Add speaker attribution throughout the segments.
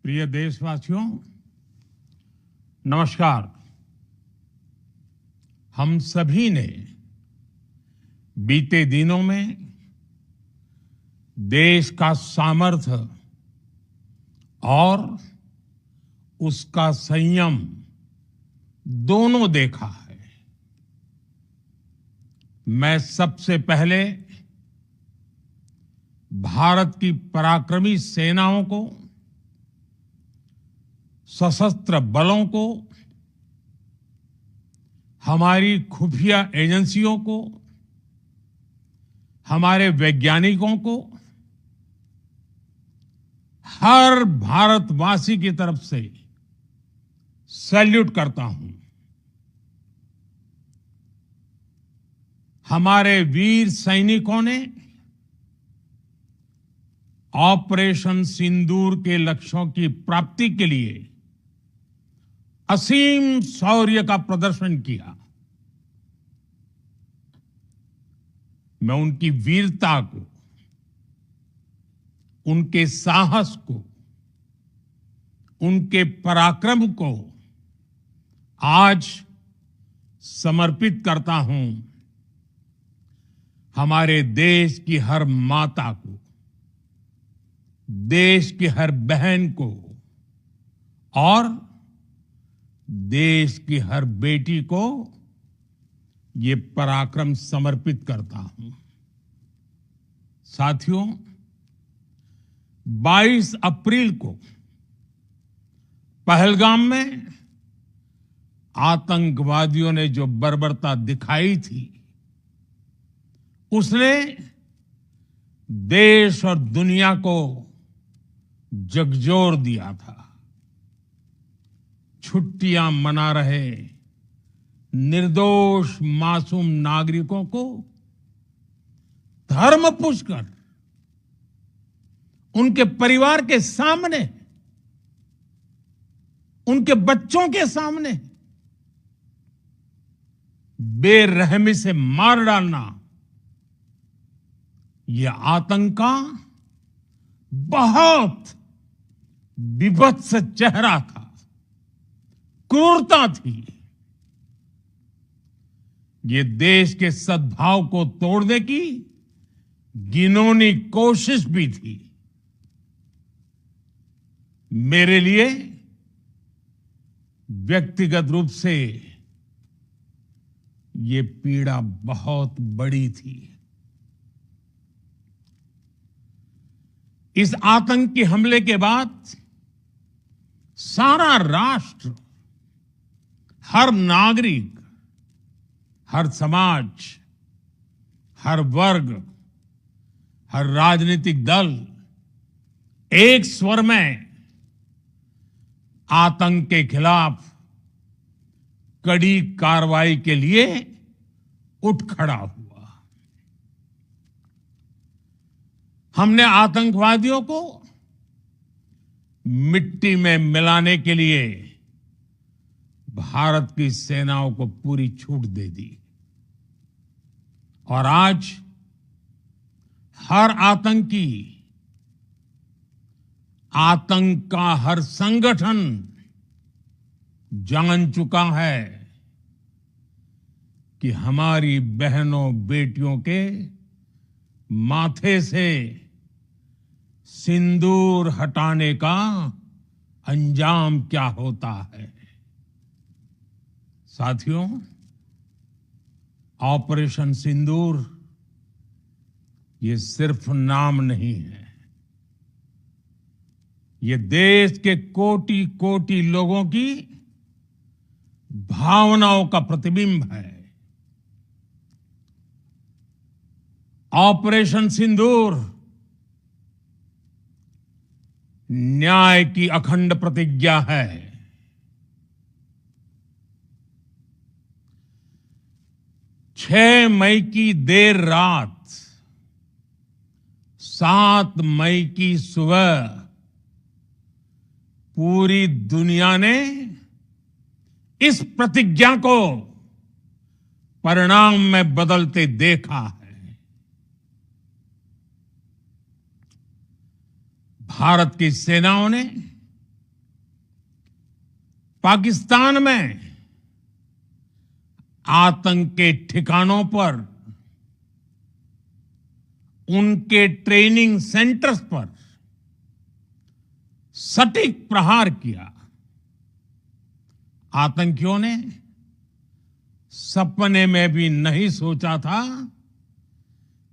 Speaker 1: प्रिय देशवासियों, नमस्कार। हम सभी ने बीते दिनों में देश का सामर्थ्य और उसका संयम दोनों देखा है। मैं सबसे पहले भारत की पराक्रमी सेनाओं को, सशस्त्र बलों को, हमारी खुफिया एजेंसियों को, हमारे वैज्ञानिकों को, हर भारतवासी की तरफ से सैल्यूट करता हूं। हमारे वीर सैनिकों ने ऑपरेशन सिंदूर के लक्ष्यों की प्राप्ति के लिए असीम शौर्य का प्रदर्शन किया। मैं उनकी वीरता को, उनके साहस को, उनके पराक्रम को आज समर्पित करता हूं हमारे देश की हर माता को, देश की हर बहन को और देश की हर बेटी को ये पराक्रम समर्पित करता हूं। साथियों, 22 अप्रैल को पहलगाम में आतंकवादियों ने जो बर्बरता दिखाई थी, उसने देश और दुनिया को झकझोर दिया था। छुट्टियां मना रहे निर्दोष मासूम नागरिकों को धर्म पूछकर उनके परिवार के सामने, उनके बच्चों के सामने बेरहमी से मार डालना, यह आतंक का बहुत विभत्स चेहरा था, क्रूरता थी। ये देश के सद्भाव को तोड़ने की घिनौनी कोशिश भी थी। मेरे लिए व्यक्तिगत रूप से ये पीड़ा बहुत बड़ी थी। इस आतंकी हमले के बाद सारा राष्ट्र, हर नागरिक, हर समाज, हर वर्ग, हर राजनीतिक दल एक स्वर में आतंक के खिलाफ कड़ी कार्रवाई के लिए उठ खड़ा हुआ। हमने आतंकवादियों को मिट्टी में मिलाने के लिए भारत की सेनाओं को पूरी छूट दे दी और आज हर आतंकी, आतंक का हर संगठन जान चुका है कि हमारी बहनों बेटियों के माथे से सिंदूर हटाने का अंजाम क्या होता है। साथियों, ऑपरेशन सिंदूर ये सिर्फ नाम नहीं है, ये देश के कोटि कोटि लोगों की भावनाओं का प्रतिबिंब है। ऑपरेशन सिंदूर न्याय की अखंड प्रतिज्ञा है। 6 मई की देर रात, 7 मई की सुबह पूरी दुनिया ने इस प्रतिज्ञा को परिणाम में बदलते देखा है। भारत की सेनाओं ने पाकिस्तान में आतंक के ठिकानों पर, उनके ट्रेनिंग सेंटर्स पर सटीक प्रहार किया। आतंकियों ने सपने में भी नहीं सोचा था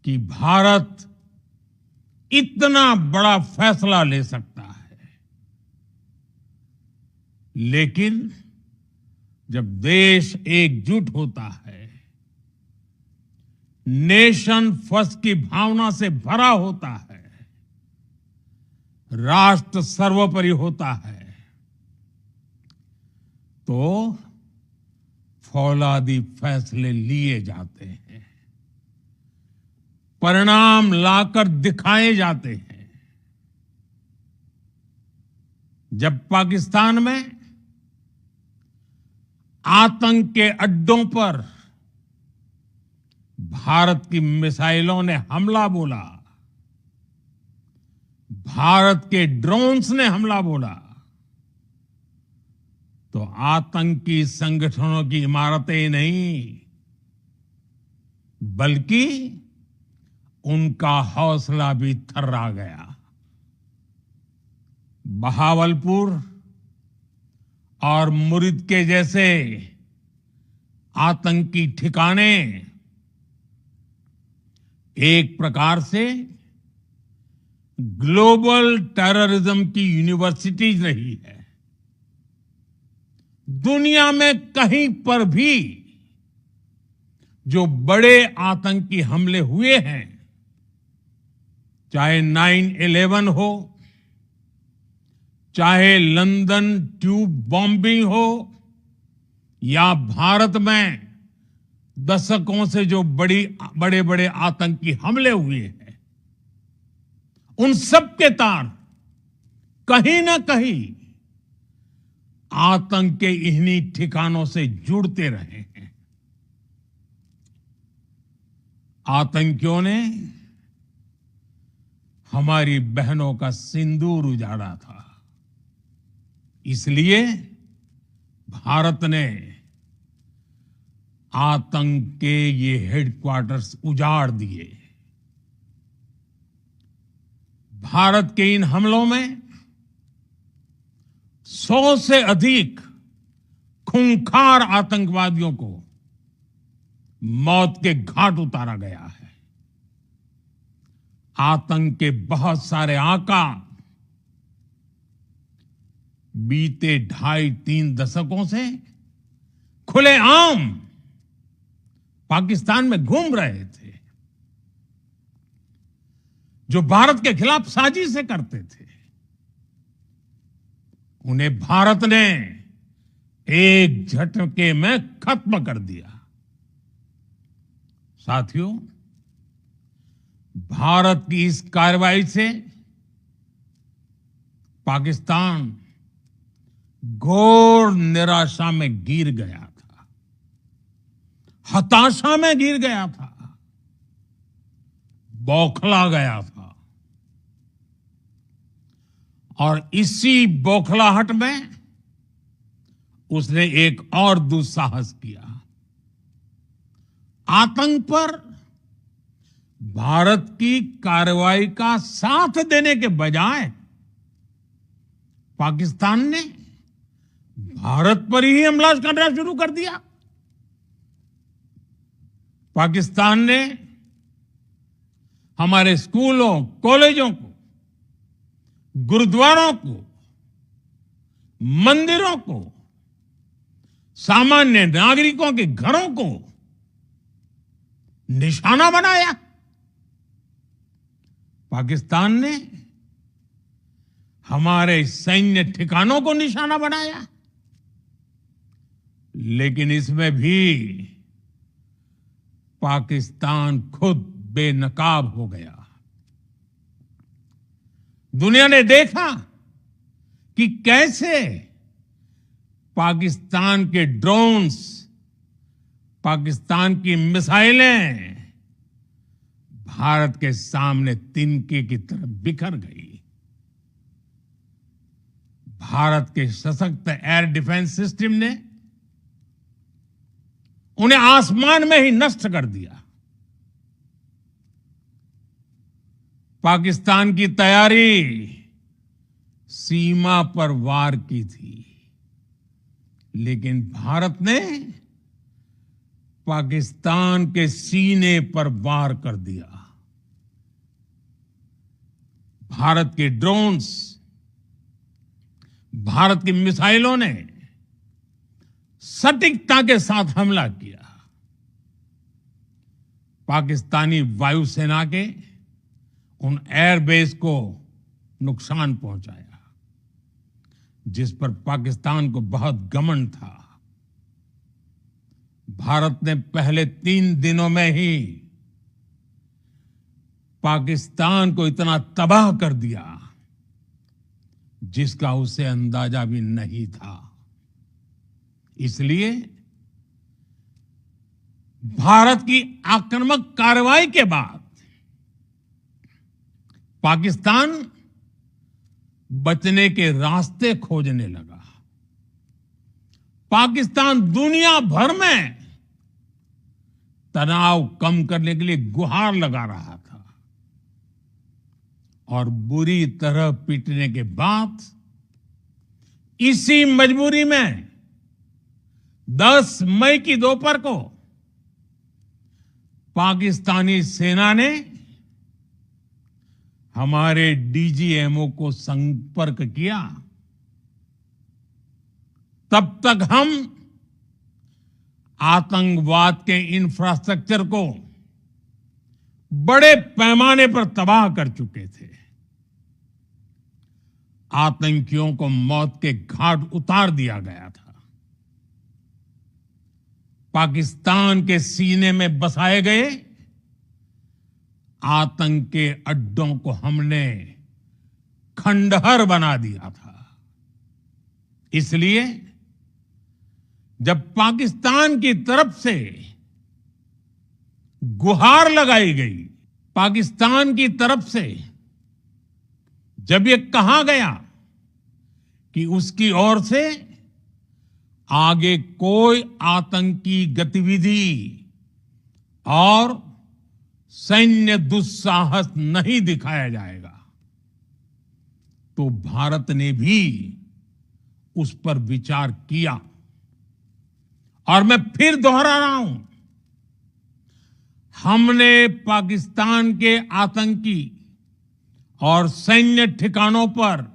Speaker 1: कि भारत इतना बड़ा फैसला ले सकता है। लेकिन जब देश एकजुट होता है, नेशन फर्स्ट की भावना से भरा होता है, राष्ट्र सर्वोपरि होता है, तो फौलादी फैसले लिए जाते हैं, परिणाम लाकर दिखाए जाते हैं। जब पाकिस्तान में आतंक के अड्डों पर भारत की मिसाइलों ने हमला बोला, भारत के ड्रोन्स ने हमला बोला, तो आतंकी संगठनों की इमारतें नहीं, बल्कि उनका हौसला भी थर्रा गया। बहावलपुर और मुरिद के जैसे आतंकी ठिकाने एक प्रकार से ग्लोबल टेररिज्म की यूनिवर्सिटीज रही है। दुनिया में कहीं पर भी जो बड़े आतंकी हमले हुए हैं, चाहे 9/11 हो, चाहे लंदन ट्यूब बॉम्बिंग हो, या भारत में दशकों से जो बड़े बड़े आतंकी हमले हुए हैं, उन सब के तार कहीं ना कहीं आतंक के इन्हीं ठिकानों से जुड़ते रहे हैं। आतंकियों ने हमारी बहनों का सिंदूर उजाड़ा था, इसलिए भारत ने आतंक के ये हेडक्वार्टर्स उजाड़ दिए। भारत के इन हमलों में 100 से अधिक खूंखार आतंकवादियों को मौत के घाट उतारा गया है। आतंक के बहुत सारे आका बीते 2.5-3 दशकों से खुलेआम पाकिस्तान में घूम रहे थे, जो भारत के खिलाफ साजिशें करते थे। उन्हें भारत ने एक झटके में खत्म कर दिया। साथियों, भारत की इस कार्रवाई से पाकिस्तान घोर निराशा में गिर गया था, हताशा में गिर गया था, बौखला गया था। और इसी बौखलाहट में उसने एक और दुस्साहस किया। आतंक पर भारत की कार्रवाई का साथ देने के बजाय पाकिस्तान ने भारत पर ही हमला करना शुरू कर दिया। पाकिस्तान ने हमारे स्कूलों, कॉलेजों को, गुरुद्वारों को, मंदिरों को, सामान्य नागरिकों के घरों को निशाना बनाया। पाकिस्तान ने हमारे सैन्य ठिकानों को निशाना बनाया। लेकिन इसमें भी पाकिस्तान खुद बेनकाब हो गया। दुनिया ने देखा कि कैसे पाकिस्तान के ड्रोन्स, पाकिस्तान की मिसाइलें भारत के सामने तिनके की तरह बिखर गई। भारत के सशक्त एयर डिफेंस सिस्टम ने उन्हें आसमान में ही नष्ट कर दिया। पाकिस्तान की तैयारी सीमा पर वार की थी, लेकिन भारत ने पाकिस्तान के सीने पर वार कर दिया। भारत के ड्रोन्स, भारत की मिसाइलों ने सटीकता के साथ हमला किया। पाकिस्तानी वायुसेना के उन एयरबेस को नुकसान पहुंचाया, जिस पर पाकिस्तान को बहुत घमंड था। भारत ने पहले 3 दिनों में ही पाकिस्तान को इतना तबाह कर दिया जिसका उसे अंदाजा भी नहीं था। इसलिए भारत की आक्रामक कार्रवाई के बाद पाकिस्तान बचने के रास्ते खोजने लगा। पाकिस्तान दुनिया भर में तनाव कम करने के लिए गुहार लगा रहा था और बुरी तरह पीटने के बाद इसी मजबूरी में 10 मई की दोपहर को पाकिस्तानी सेना ने हमारे डीजीएमओ को संपर्क किया। तब तक हम आतंकवाद के इंफ्रास्ट्रक्चर को बड़े पैमाने पर तबाह कर चुके थे। आतंकियों को मौत के घाट उतार दिया गया था। पाकिस्तान के सीने में बसाए गए आतंक के अड्डों को हमने खंडहर बना दिया था। इसलिए जब पाकिस्तान की तरफ से गुहार लगाई गई, पाकिस्तान की तरफ से जब ये कहा गया कि उसकी ओर से आगे कोई आतंकी गतिविधि और सैन्य दुस्साहस नहीं दिखाया जाएगा, तो भारत ने भी उस पर विचार किया। और मैं फिर दोहरा रहा हूं, हमने पाकिस्तान के आतंकी और सैन्य ठिकानों पर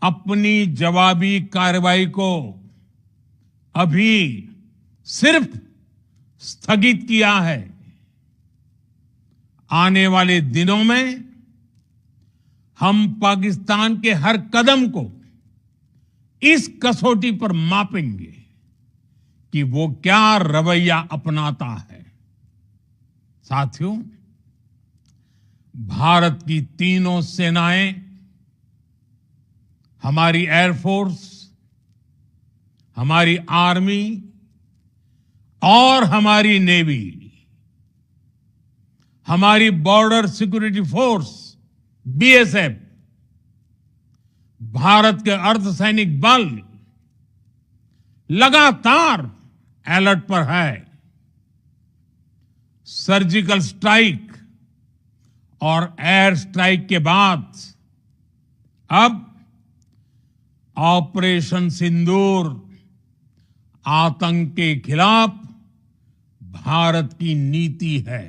Speaker 1: अपनी जवाबी कार्रवाई को अभी सिर्फ स्थगित किया है। आने वाले दिनों में हम पाकिस्तान के हर कदम को इस कसौटी पर मापेंगे कि वो क्या रवैया अपनाता है। साथियों, भारत की तीनों सेनाएं, हमारी एयरफोर्स, हमारी आर्मी और हमारी नेवी, हमारी border security force BSF, Bharat के अर्धसैनिक बल लगातार अलर्ट पर है। सर्जिकल स्ट्राइक और एयर स्ट्राइक के बाद अब ऑपरेशन सिंदूर आतंक के खिलाफ भारत की नीति है।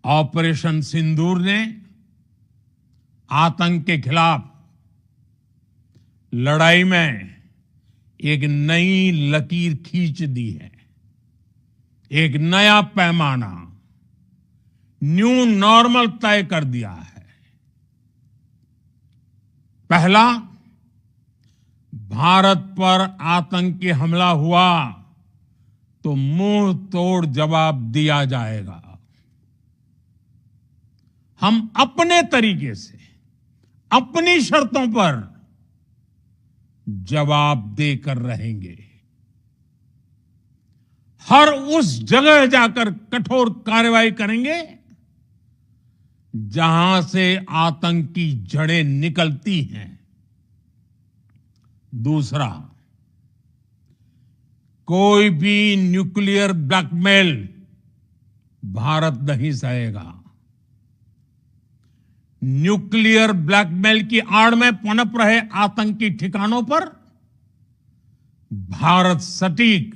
Speaker 1: ऑपरेशन सिंदूर ने आतंक के खिलाफ लड़ाई में एक नई लकीर खींच दी है। एक नया पैमाना, न्यू नॉर्मल तय कर दिया है। पहला, भारत पर आतंकी हमला हुआ तो मुंह तोड़ जवाब दिया जाएगा। हम अपने तरीके से, अपनी शर्तों पर जवाब देकर रहेंगे। हर उस जगह जाकर कठोर कार्रवाई करेंगे जहां से आतंक की जड़ें निकलती हैं। दूसरा, कोई भी न्यूक्लियर ब्लैकमेल भारत नहीं सहेगा। न्यूक्लियर ब्लैकमेल की आड़ में पनप रहे आतंकी ठिकानों पर भारत सटीक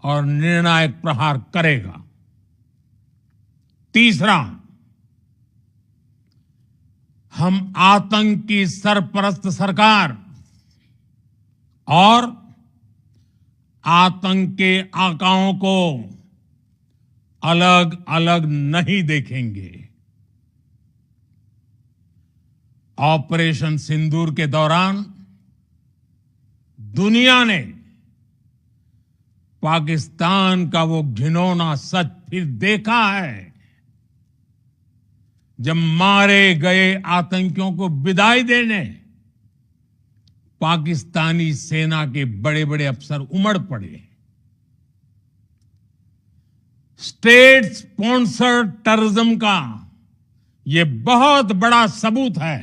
Speaker 1: और निर्णायक प्रहार करेगा। तीसरा, हम आतंक की सरपरस्त सरकार और आतंक के आकाओं को अलग अलग नहीं देखेंगे। ऑपरेशन सिंदूर के दौरान दुनिया ने पाकिस्तान का वो घिनौना सच फिर देखा है, जब मारे गए आतंकियों को विदाई देने पाकिस्तानी सेना के बड़े बड़े अफसर उमड़ पड़े। स्टेट स्पॉन्सर्ड टेररिज्म का यह बहुत बड़ा सबूत है।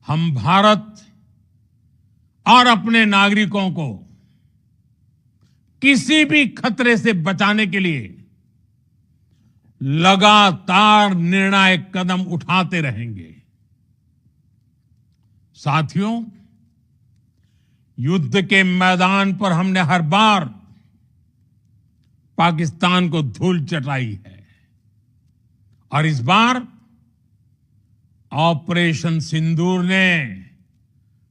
Speaker 1: हम भारत और अपने नागरिकों को किसी भी खतरे से बचाने के लिए लगातार निर्णायक कदम उठाते रहेंगे। साथियों, युद्ध के मैदान पर हमने हर बार पाकिस्तान को धूल चटाई है और इस बार ऑपरेशन सिंदूर ने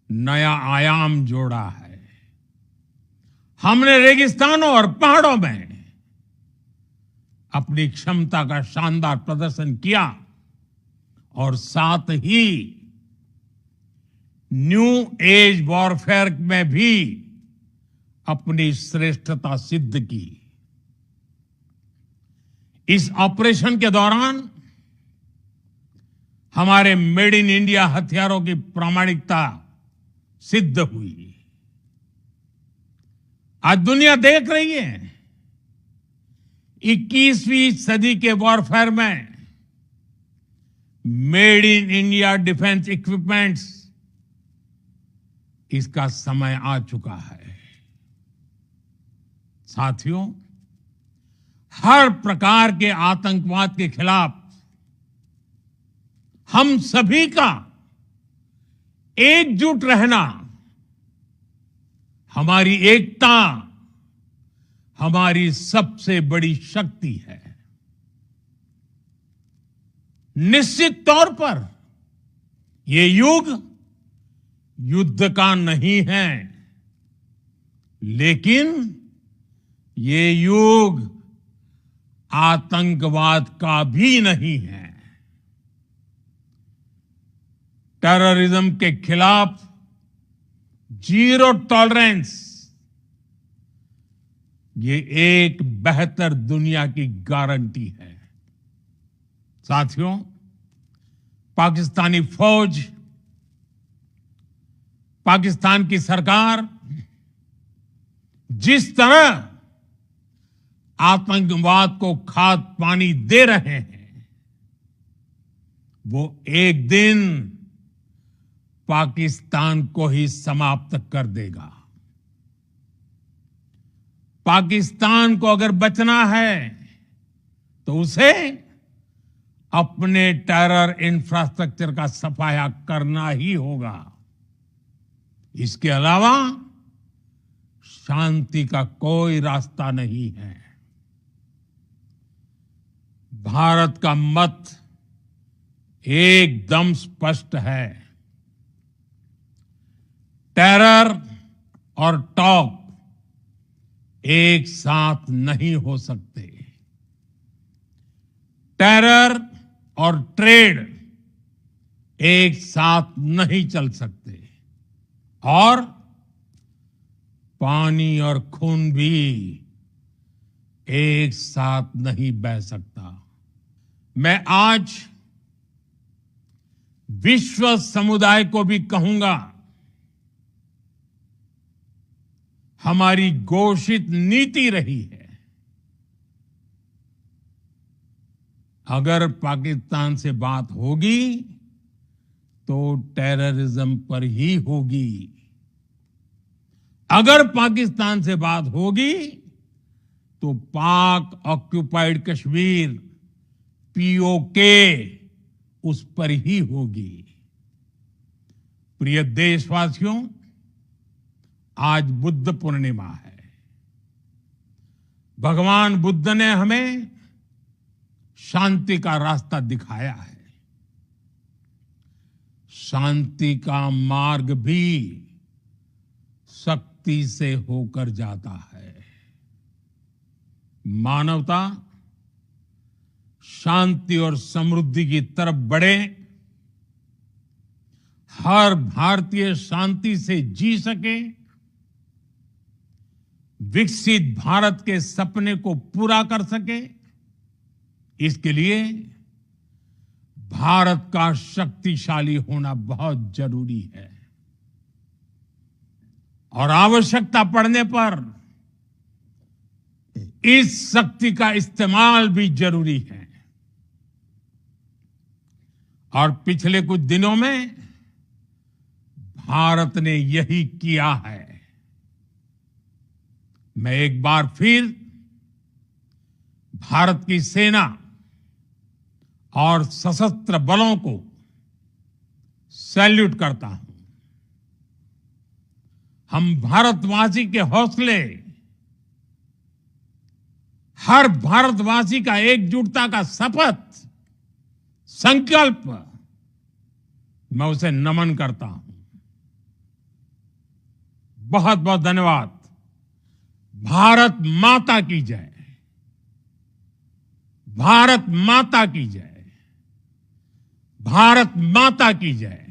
Speaker 1: नया आयाम जोड़ा है। हमने रेगिस्तानों और पहाड़ों में अपनी क्षमता का शानदार प्रदर्शन किया और साथ ही न्यू एज वॉरफेयर में भी अपनी श्रेष्ठता सिद्ध की। इस ऑपरेशन के दौरान हमारे मेड इन इंडिया हथियारों की प्रामाणिकता सिद्ध हुई। आज दुनिया देख रही है 21वीं सदी के वॉरफेयर में made in India defence equipments, इसका समय आ चुका है। साथियों, हर प्रकार के आतंकवाद के खिलाफ हम सभी का एकजुट रहना, हमारी एकता हमारी सबसे बड़ी शक्ति है। निश्चित तौर पर ये युग युद्ध का नहीं है, लेकिन ये युग आतंकवाद का भी नहीं है। टेररिज्म के खिलाफ जीरो टॉलरेंस, ये एक बेहतर दुनिया की गारंटी है। साथियों, पाकिस्तानी फौज, पाकिस्तान की सरकार जिस तरह आतंकवाद को खाद पानी दे रहे हैं, वो एक दिन पाकिस्तान को ही समाप्त कर देगा। पाकिस्तान को अगर बचना है तो उसे अपने टेरर इंफ्रास्ट्रक्चर का सफाया करना ही होगा। इसके अलावा शांति का कोई रास्ता नहीं है। भारत का मत एकदम स्पष्ट है। टेरर और टॉप एक साथ नहीं हो सकते। टेरर और ट्रेड एक साथ नहीं चल सकते और पानी और खून भी एक साथ नहीं बह सकता। मैं आज विश्व समुदाय को भी कहूंगा, हमारी घोषित नीति रही है अगर पाकिस्तान से बात होगी तो टेररिज्म पर ही होगी। अगर पाकिस्तान से बात होगी तो पाक ऑक्युपाइड कश्मीर पीओके उस पर ही होगी। प्रिय देशवासियों, आज बुद्ध पूर्णिमा है। भगवान बुद्ध ने हमें शांति का रास्ता दिखाया है। शांति का मार्ग भी शक्ति से होकर जाता है। मानवता शांति और समृद्धि की तरफ बढ़े, हर भारतीय शांति से जी सके, विकसित भारत के सपने को पूरा कर सके, इसके लिए भारत का शक्तिशाली होना बहुत जरूरी है। और आवश्यकता पड़ने पर इस शक्ति का इस्तेमाल भी जरूरी है। और पिछले कुछ दिनों में भारत ने यही किया है। मैं एक बार फिर भारत की सेना और सशस्त्र बलों को सैल्यूट करता हूं। हम भारतवासी के हौसले, हर भारतवासी का एकजुटता का शपथ, संकल्प, मैं उसे नमन करता हूं। बहुत बहुत धन्यवाद। भारत माता की जय। भारत माता की जय। भारत माता की जय।